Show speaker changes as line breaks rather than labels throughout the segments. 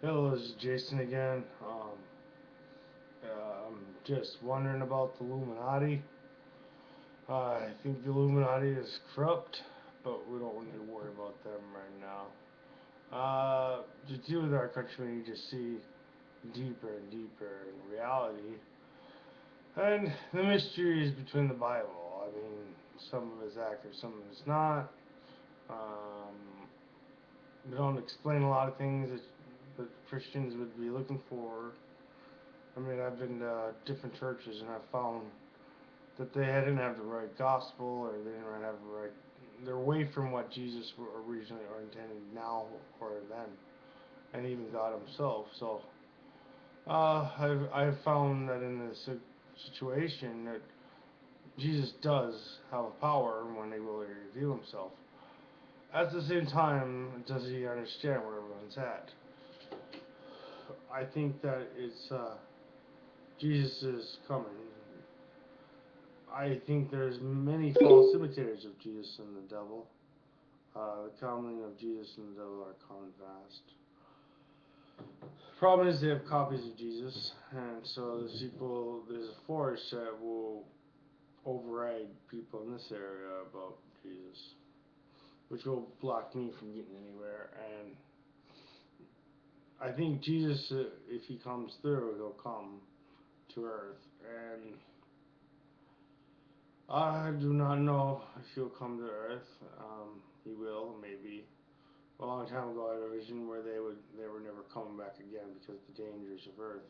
Hello, this is Jason again. I'm just wondering about the Illuminati. I think the Illuminati is corrupt, but we don't need to worry about them right now. To deal with our country, we need to see deeper and deeper in reality and the mysteries between the Bible. I mean, some of it's accurate, some of it's not. Um, we don't explain a lot of things that Christians would be looking for. I mean, I've been to different churches and I've found that they didn't have the right gospel or they didn't have the right. They're away from what Jesus originally or intended now or then, and even God Himself. So I've found that in this situation that Jesus does have a power when He will reveal Himself. At the same time, does He understand where everyone's at? I think that it's Jesus is coming. I think there's many false imitators of Jesus and the devil. The coming of Jesus and the devil are common fast. Problem is they have copies of Jesus, and so there's a force that will override people in this area about Jesus, which will block me from getting anywhere. And I think Jesus, if He comes through, He'll come to Earth, and I do not know if He'll come to Earth. He will, maybe. A long time ago, I had a vision where they were never coming back again because of the dangers of Earth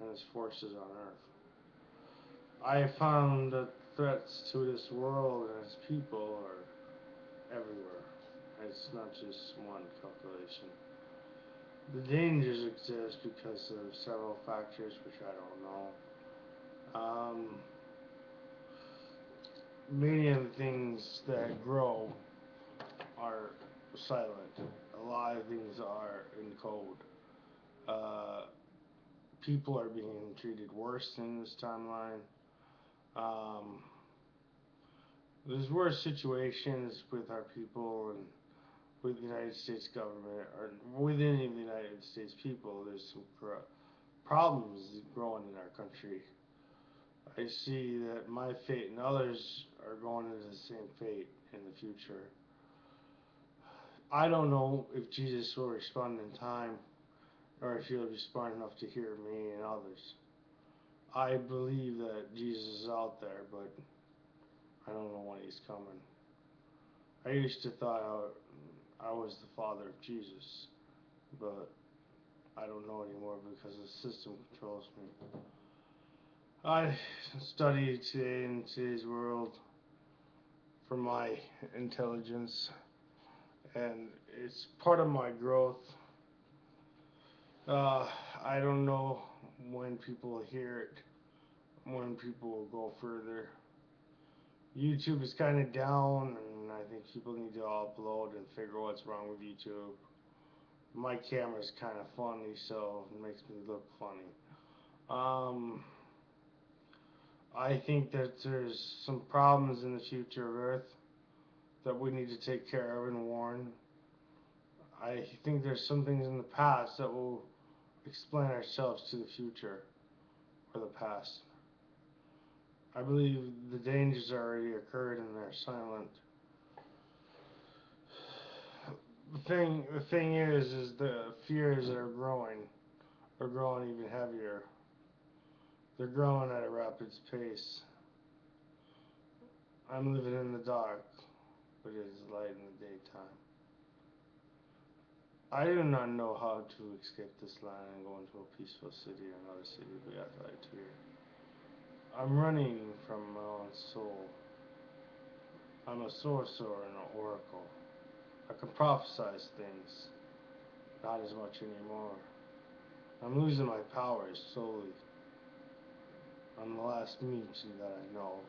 and its forces on Earth. I have found that threats to this world and its people are everywhere. It's not just one calculation. The dangers exist because of several factors which I don't know. Many of the things that grow are silent. A lot of things are in code. Uh, People are being treated worse in this timeline. Um, there's worse situations with our people and with the United States government or within the United States people. There's some problems growing in our country. I see that my fate and others are going into the same fate in the future. I don't know if Jesus will respond in time or if he'll be smart enough to hear me and others. I believe that Jesus is out there, but I don't know when he's coming. I used to thought I was the father of Jesus, but I don't know anymore because the system controls me. I study today in today's world for my intelligence, and it's part of my growth. Uh, I don't know when people will hear it, when people will go further. YouTube is kind of down, and I think people need to upload and figure what's wrong with YouTube. My camera's kind of funny, so it makes me look funny. Um, I think that there's some problems in the future of Earth that we need to take care of and warn. I think there's some things in the past that will explain ourselves to the future or the past. I believe the dangers already occurred and they're silent. The thing is the fears that are growing even heavier. They're growing at a rapid pace. I'm living in the dark, but it is light in the daytime. I do not know how to escape this land and go into a peaceful city or another city, but yet I fear. I'm running from my own soul. I'm a sorcerer and an oracle. I can prophesize things, not as much anymore. I'm losing my powers slowly. I'm the last mutant that I know.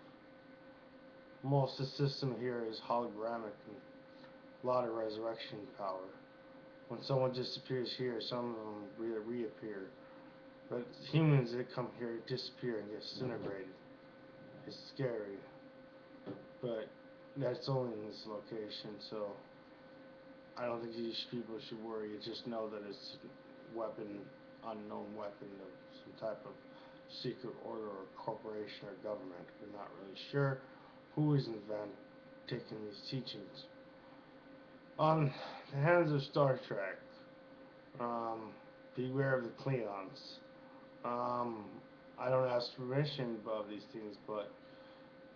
Most of the system here is hologramic and a lot of resurrection power. When someone disappears here, some of them reappear. But humans that come here disappear and get disintegrated. It's scary. But that's only in this location, so I don't think these people should worry. Just know that weapon, unknown weapon of some type of secret order or corporation or government. We're not really sure who is taking these teachings. On the hands of Star Trek, um, beware of the Klingons. Um, I don't ask permission of these things, but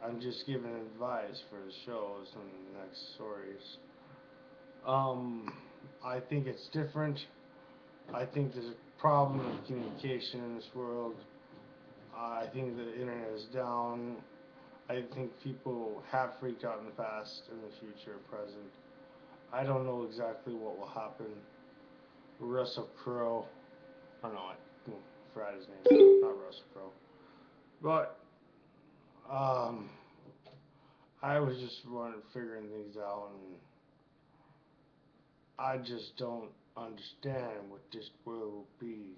I'm just giving advice for the shows and the next stories. Um, I think it's different. I think there's a problem with communication in this world. I think the internet is down. I think people have freaked out in the past, in the future, present. I don't know exactly what will happen. Russell Crowe, I don't know, I forgot his name, not Russell Crowe. But, um, I was just figuring things out, and I just don't understand what this will be.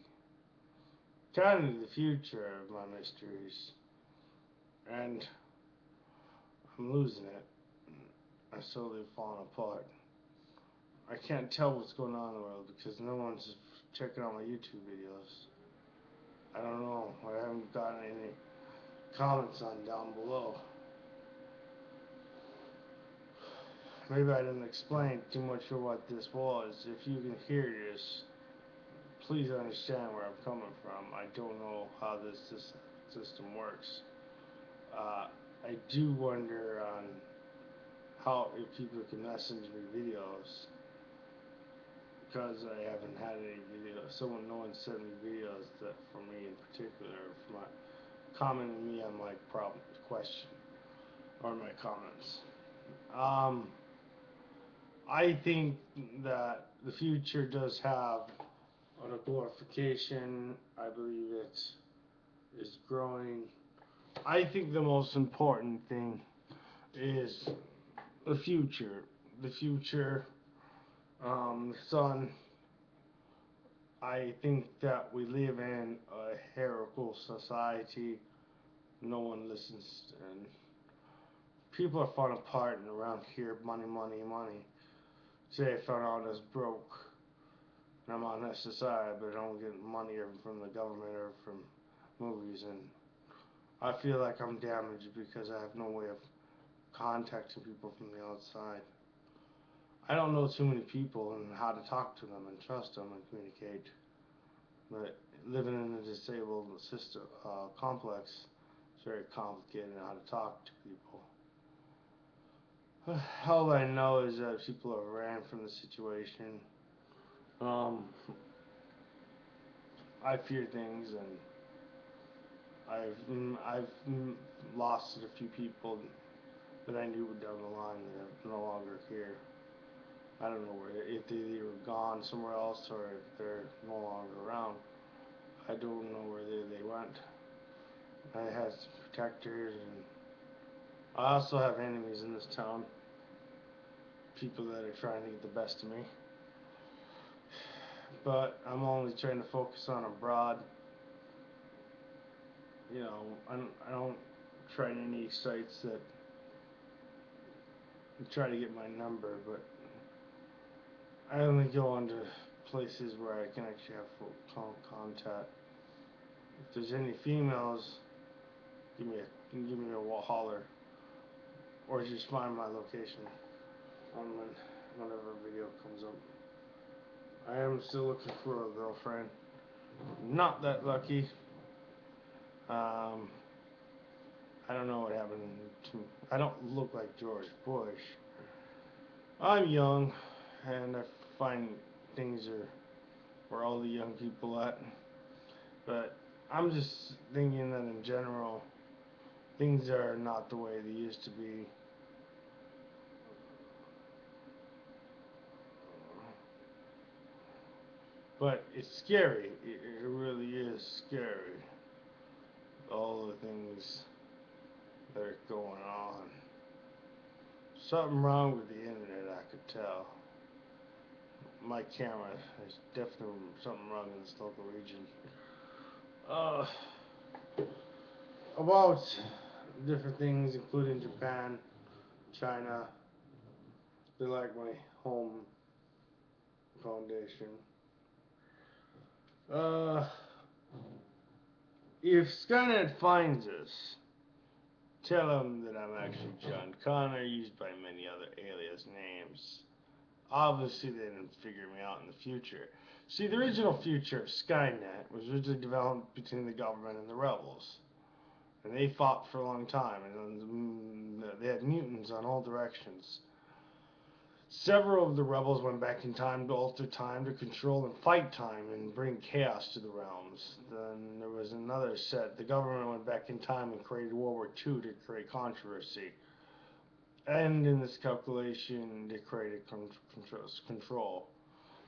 Kind of the future of my mysteries, and I'm losing it. I'm slowly falling apart. I can't tell what's going on in the world because no one's checking out my YouTube videos. I don't know. I haven't gotten any comments on down below. Maybe I didn't explain too much of what this was. If you can hear this, please understand where I'm coming from. I don't know how this system works. I do wonder on how if people can message me videos because I haven't had any videos. No one sent me videos that for me in particular, for my commenting me on my problem question or my comments. Um, I think that the future does have a glorification. I believe it is growing. I think the most important thing is the future. The future, son. I think that we live in a hierarchical society. No one listens, and people are falling apart and around here. Money, money, money. Today I found out I was broke, and I'm on SSI, but I don't get money from the government or from movies, and I feel like I'm damaged because I have no way of contacting people from the outside. I don't know too many people and how to talk to them and trust them and communicate. But living in a disabled system complex, it's very complicated how to talk to people. All I know is that people have ran from the situation. Um, I fear things, and I've lost a few people that I knew down the line that are no longer here. I don't know where if they either gone somewhere else or if they're no longer around. I don't know where they went. I had some protectors, and I also have enemies in this town. People that are trying to get the best of me. But I'm only trying to focus on abroad. You know, I don't try any sites that try to get my number, but I only go into places where I can actually have full contact. If there's any females, give me a holler, or just find my location on whenever a video comes up. I am still looking for a girlfriend. Not that lucky. Um, I don't know what happened to me. I don't look like George Bush. I'm young, and I find things are where all the young people at. But I'm just thinking that in general, things are not the way they used to be. But it's scary. It really is scary. All the things that are going on. Something wrong with the internet, I could tell. My camera, there's definitely something wrong in this local region. Uh, about different things, including Japan, China. They like my home foundation. Uh, if Skynet finds us, tell them that I'm actually John Connor, used by many other alias names. Obviously, they didn't figure me out in the future. See, the original future of Skynet was originally developed between the government and the rebels. And they fought for a long time, and they had mutants on all directions. Several of the rebels went back in time to alter time to control and fight time and bring chaos to the realms. Then there was another set. The government went back in time and created World War II to create controversy. And in this calculation, they created control.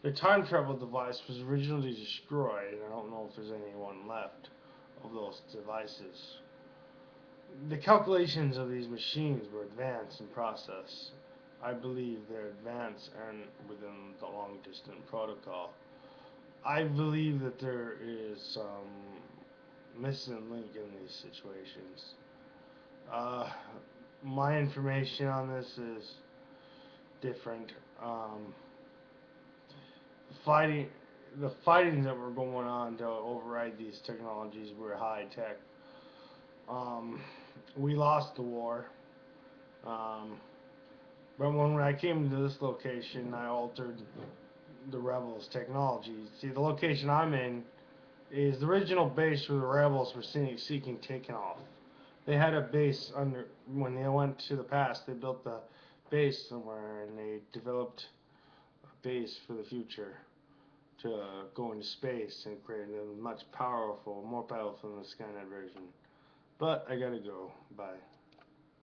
The time travel device was originally destroyed, and I don't know if there's anyone left of those devices. The calculations of these machines were advanced in process. I believe they're advanced and within the long distance protocol. I believe that there is some missing link in these situations. Uh, my information on this is different. Fighting, the fightings that were going on to override these technologies were high tech. Um, we lost the war. Um, but when I came to this location, I altered the rebels' technology. See, the location I'm in is the original base where the rebels were seeking taken off. They had a base under when they went to the past. They built the base somewhere and they developed a base for the future to go into space and create a much powerful, more powerful than the Skynet version. But I gotta go. Bye.